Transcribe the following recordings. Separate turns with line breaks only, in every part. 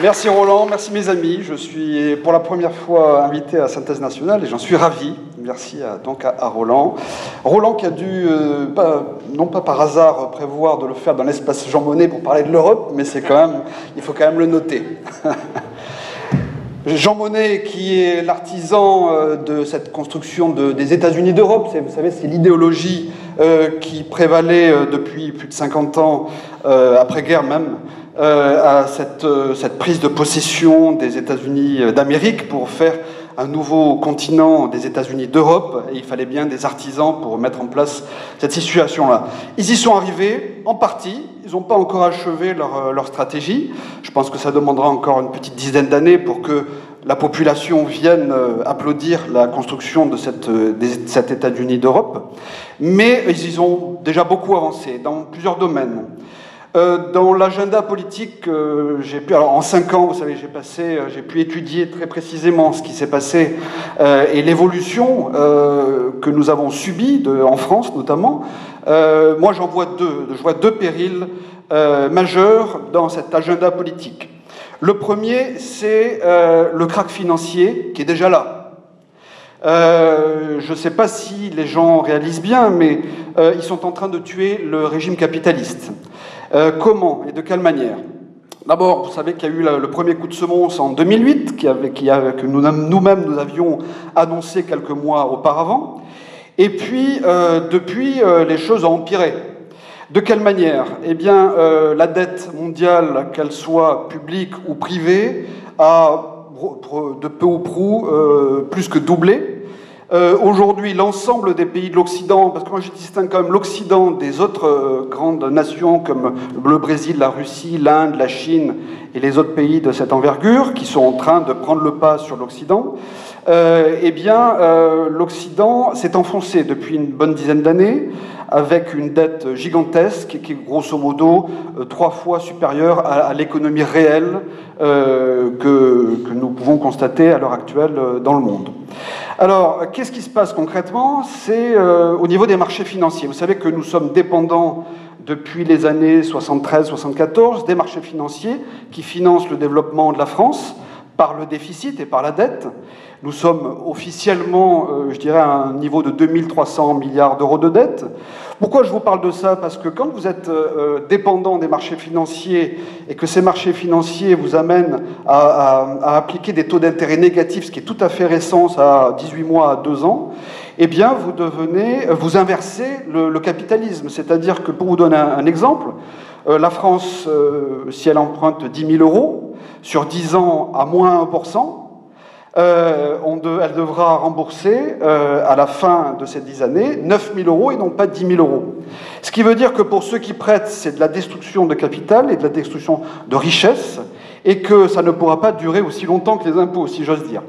Merci Roland, merci mes amis. Je suis pour la première fois invité à Synthèse Nationale et j'en suis ravi. Merci donc à Roland. Roland qui a dû, non pas par hasard, prévoir de le faire dans l'espace Jean Monnet pour parler de l'Europe, mais c'est quand même, il faut quand même le noter. Jean Monnet, qui est l'artisan de cette construction des États-Unis d'Europe, vous savez, c'est l'idéologie qui prévalait depuis plus de 50 ans, après-guerre même, à cette prise de possession des États-Unis d'Amérique pour faire un nouveau continent des États-Unis d'Europe, et il fallait bien des artisans pour mettre en place cette situation-là. Ils y sont arrivés, en partie, ils n'ont pas encore achevé leur stratégie. Je pense que ça demandera encore une petite dizaine d'années pour que la population vienne applaudir la construction de cet États-Unis d'Europe. Mais ils y ont déjà beaucoup avancé dans plusieurs domaines. Dans l'agenda politique, alors en 5 ans, vous savez, j'ai pu étudier très précisément ce qui s'est passé et l'évolution que nous avons subie en France notamment. Moi, je vois deux périls majeurs dans cet agenda politique. Le premier, c'est le krach financier qui est déjà là. Je ne sais pas si les gens réalisent bien, mais ils sont en train de tuer le régime capitaliste. Comment et de quelle manière? D'abord, vous savez qu'il y a eu le premier coup de semonce en 2008, que nous-mêmes nous avions annoncé quelques mois auparavant. Et puis, depuis, les choses ont empiré. De quelle manière? Eh bien, la dette mondiale, qu'elle soit publique ou privée, a de peu ou prou plus que doublé. Aujourd'hui, l'ensemble des pays de l'Occident, parce que moi je distingue quand même l'Occident des autres grandes nations comme le Brésil, la Russie, l'Inde, la Chine et les autres pays de cette envergure qui sont en train de prendre le pas sur l'Occident, eh bien, l'Occident s'est enfoncé depuis une bonne dizaine d'années avec une dette gigantesque qui est grosso modo 3 fois supérieure à l'économie réelle que nous pouvons constater à l'heure actuelle dans le monde. Alors, qu'est-ce qui se passe concrètement? C'est au niveau des marchés financiers. Vous savez que nous sommes dépendants depuis les années 73-74 des marchés financiers qui financent le développement de la France par le déficit et par la dette. Nous sommes officiellement, je dirais, à un niveau de 2300 milliards d'euros de dette. Pourquoi je vous parle de ça? Parce que quand vous êtes dépendant des marchés financiers et que ces marchés financiers vous amènent à appliquer des taux d'intérêt négatifs, ce qui est tout à fait récent, ça a 18 mois à 2 ans, eh bien, vous inversez le capitalisme. C'est-à-dire que, pour vous donner un exemple, la France, si elle emprunte 10 000 euros, sur 10 ans à moins 1%, elle devra rembourser à la fin de ces 10 années 9 000 euros et non pas 10 000 euros. Ce qui veut dire que pour ceux qui prêtent, c'est de la destruction de capital et de la destruction de richesse, et que ça ne pourra pas durer aussi longtemps que les impôts, si j'ose dire.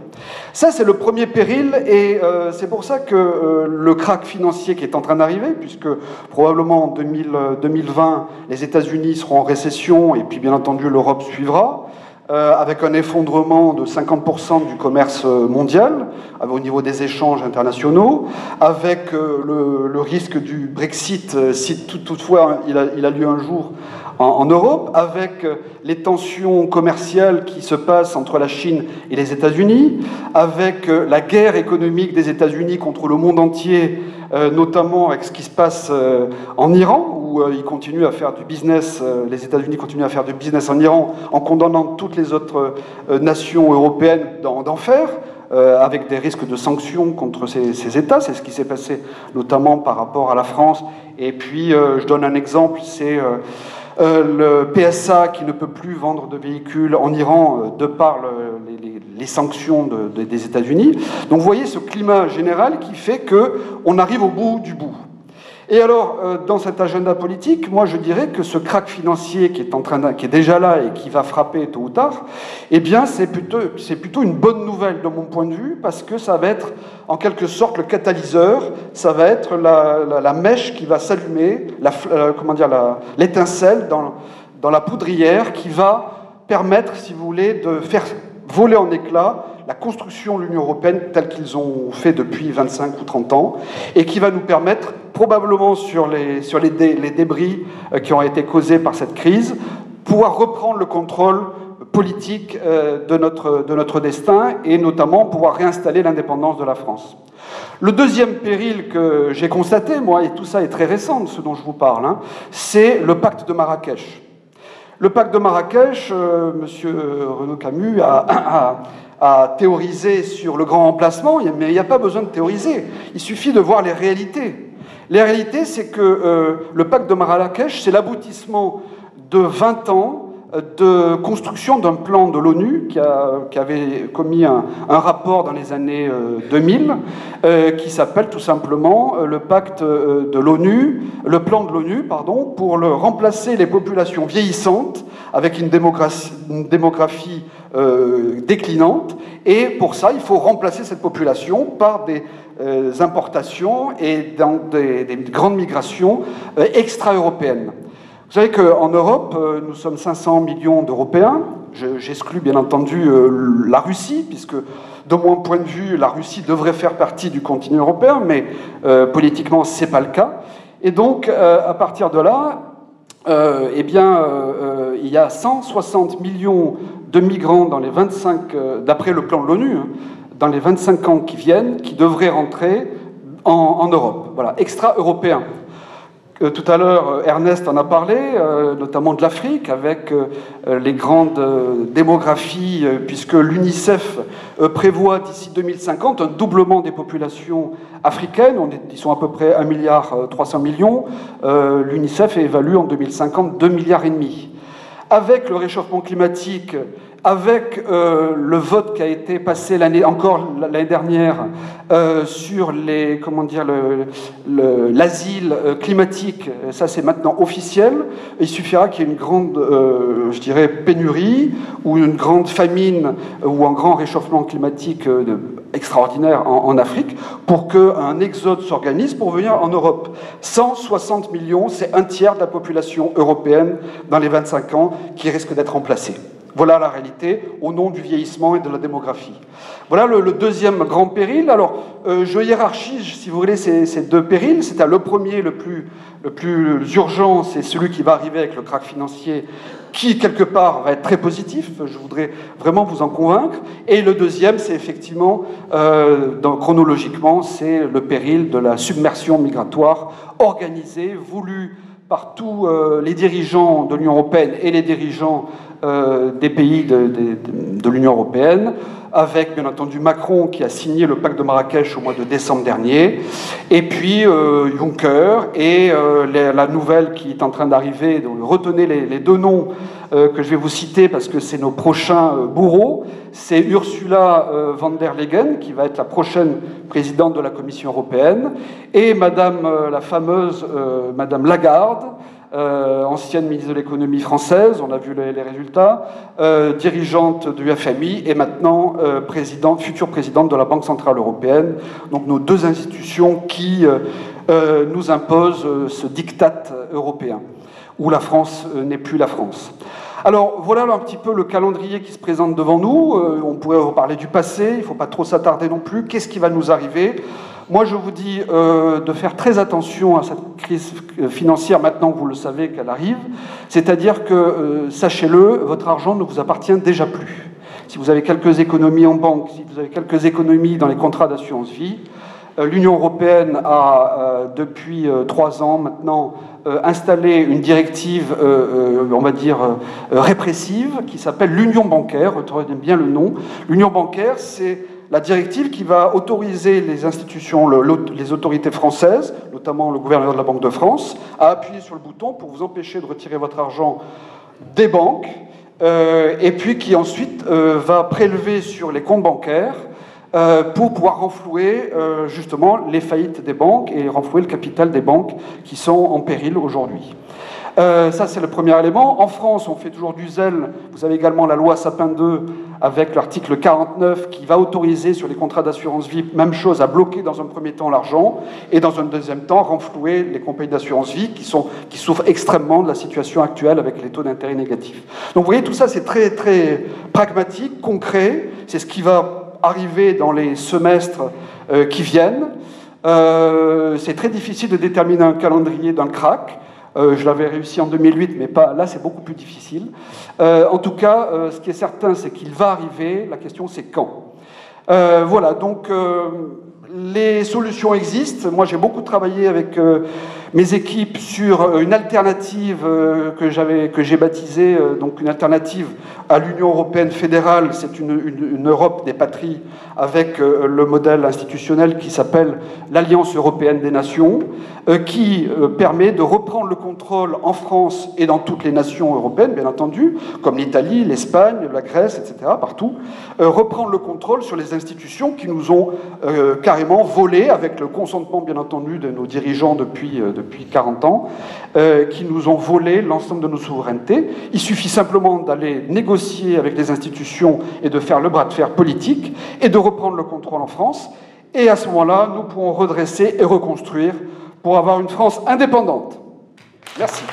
Ça, c'est le premier péril, et c'est pour ça que le krach financier qui est en train d'arriver, puisque probablement en 2020, les États-Unis seront en récession, et puis bien entendu l'Europe suivra, avec un effondrement de 50% du commerce mondial, au niveau des échanges internationaux, avec le risque du Brexit, si toutefois il a lieu un jour en Europe, avec les tensions commerciales qui se passent entre la Chine et les États-Unis, avec la guerre économique des États-Unis contre le monde entier, notamment avec ce qui se passe en Iran, où ils continuent à faire du business, les États-Unis continuent à faire du business en Iran, en condamnant toutes les autres nations européennes d'en faire, avec des risques de sanctions contre ces États. C'est ce qui s'est passé notamment par rapport à la France. Et puis, je donne un exemple, c'est le PSA qui ne peut plus vendre de véhicules en Iran de par les sanctions des États-Unis. Donc vous voyez ce climat général qui fait qu'on arrive au bout du bout. Et alors, dans cet agenda politique, moi je dirais que ce krach financier qui est déjà là et qui va frapper tôt ou tard, eh bien c'est plutôt une bonne nouvelle de mon point de vue, parce que ça va être en quelque sorte le catalyseur, ça va être la mèche qui va s'allumer, l'étincelle dans la poudrière qui va permettre, si vous voulez, de faire voler en éclats la construction de l'Union européenne telle qu'ils ont fait depuis 25 ou 30 ans, et qui va nous permettre, probablement sur les débris qui ont été causés par cette crise, pouvoir reprendre le contrôle politique de notre destin, et notamment pouvoir réinstaller l'indépendance de la France. Le deuxième péril que j'ai constaté, moi, et tout ça est très récent, ce dont je vous parle, hein, c'est le pacte de Marrakech. Le pacte de Marrakech, M. Renaud Camus a théorisé sur le grand remplacement, mais il n'y a pas besoin de théoriser, il suffit de voir les réalités. Les réalités, c'est que le pacte de Marrakech, c'est l'aboutissement de 20 ans de construction d'un plan de l'ONU qui avait commis un rapport dans les années 2000 qui s'appelle tout simplement le pacte de l'ONU, le plan de l'ONU, pardon, pour remplacer les populations vieillissantes avec une démographie déclinante, et pour ça il faut remplacer cette population par des importations et dans des grandes migrations extra-européennes. Vous savez qu'en Europe, nous sommes 500 millions d'Européens. J'exclus bien entendu la Russie, puisque de mon point de vue, la Russie devrait faire partie du continent européen, mais politiquement, ce n'est pas le cas. Et donc, à partir de là, il y a 160 millions de migrants dans les 25, d'après le plan de l'ONU, hein, dans les 25 ans qui viennent, qui devraient rentrer en Europe. Voilà, extra-européens. Tout à l'heure, Ernest en a parlé, notamment de l'Afrique, avec les grandes démographies, puisque l'UNICEF prévoit d'ici 2050 un doublement des populations africaines. Ils sont à peu près 1,3 milliard. L'UNICEF évalue en 2050 2,5 milliards. Avec le réchauffement climatique, avec le vote qui a été passé l'année dernière sur l'asile climatique, ça c'est maintenant officiel. Il suffira qu'il y ait une grande, pénurie ou une grande famine ou un grand réchauffement climatique extraordinaire en Afrique pour qu'un exode s'organise pour venir en Europe. 160 millions, c'est un tiers de la population européenne dans les 25 ans qui risque d'être remplacée. Voilà la réalité, au nom du vieillissement et de la démographie. Voilà le deuxième grand péril. Alors, je hiérarchise, si vous voulez, ces deux périls. C'est le premier, le plus urgent, c'est celui qui va arriver avec le krach financier, qui, quelque part, va être très positif. Je voudrais vraiment vous en convaincre. Et le deuxième, c'est effectivement, chronologiquement, c'est le péril de la submersion migratoire organisée, voulue par tous les dirigeants de l'Union européenne et les dirigeants des pays de l'Union européenne, avec bien entendu Macron qui a signé le pacte de Marrakech au mois de décembre dernier, et puis Juncker, et la nouvelle qui est en train d'arriver, donc retenez les deux noms que je vais vous citer parce que c'est nos prochains bourreaux, c'est Ursula von der Leyen qui va être la prochaine présidente de la Commission européenne, et la fameuse Madame Lagarde, ancienne ministre de l'économie française, on a vu les résultats, dirigeante du FMI et maintenant future présidente de la Banque centrale européenne. Donc nos deux institutions qui nous imposent ce diktat européen, où la France n'est plus la France. Alors voilà un petit peu le calendrier qui se présente devant nous. On pourrait reparler du passé, il ne faut pas trop s'attarder non plus. Qu'est-ce qui va nous arriver ? Moi, je vous dis de faire très attention à cette crise financière maintenant que vous le savez qu'elle arrive. C'est-à-dire que, sachez-le, votre argent ne vous appartient déjà plus. Si vous avez quelques économies en banque, si vous avez quelques économies dans les contrats d'assurance vie, l'Union européenne a, depuis 3 ans maintenant, installé une directive, on va dire, répressive, qui s'appelle l'Union bancaire. Retenez bien le nom. L'Union bancaire, c'est la directive qui va autoriser les institutions, les autorités françaises, notamment le gouverneur de la Banque de France, à appuyer sur le bouton pour vous empêcher de retirer votre argent des banques, et puis qui ensuite va prélever sur les comptes bancaires pour pouvoir renflouer justement les faillites des banques et renflouer le capital des banques qui sont en péril aujourd'hui. Ça, c'est le premier élément. En France, on fait toujours du zèle. Vous avez également la loi Sapin 2 avec l'article 49 qui va autoriser sur les contrats d'assurance vie, même chose, à bloquer dans un premier temps l'argent et dans un deuxième temps renflouer les compagnies d'assurance vie qui souffrent extrêmement de la situation actuelle avec les taux d'intérêt négatifs. Donc vous voyez, tout ça, c'est très, très pragmatique, concret. C'est ce qui va arriver dans les semestres qui viennent. C'est très difficile de déterminer un calendrier d'un crack. Je l'avais réussi en 2008, mais pas, là c'est beaucoup plus difficile. En tout cas, ce qui est certain, c'est qu'il va arriver. La question, c'est quand. Voilà, donc les solutions existent. Moi, j'ai beaucoup travaillé avec mes équipes sur une alternative que j'ai baptisée, donc une alternative à l'Union européenne fédérale. C'est une Europe des patries avec le modèle institutionnel qui s'appelle l'Alliance européenne des nations, qui permet de reprendre le contrôle en France et dans toutes les nations européennes, bien entendu, comme l'Italie, l'Espagne, la Grèce, etc., partout, reprendre le contrôle sur les institutions qui nous ont carrément volé, avec le consentement, bien entendu, de nos dirigeants depuis 40 ans, qui nous ont volé l'ensemble de nos souverainetés. Il suffit simplement d'aller négocier avec les institutions et de faire le bras de fer politique et de reprendre le contrôle en France. Et à ce moment-là, nous pourrons redresser et reconstruire pour avoir une France indépendante. Merci.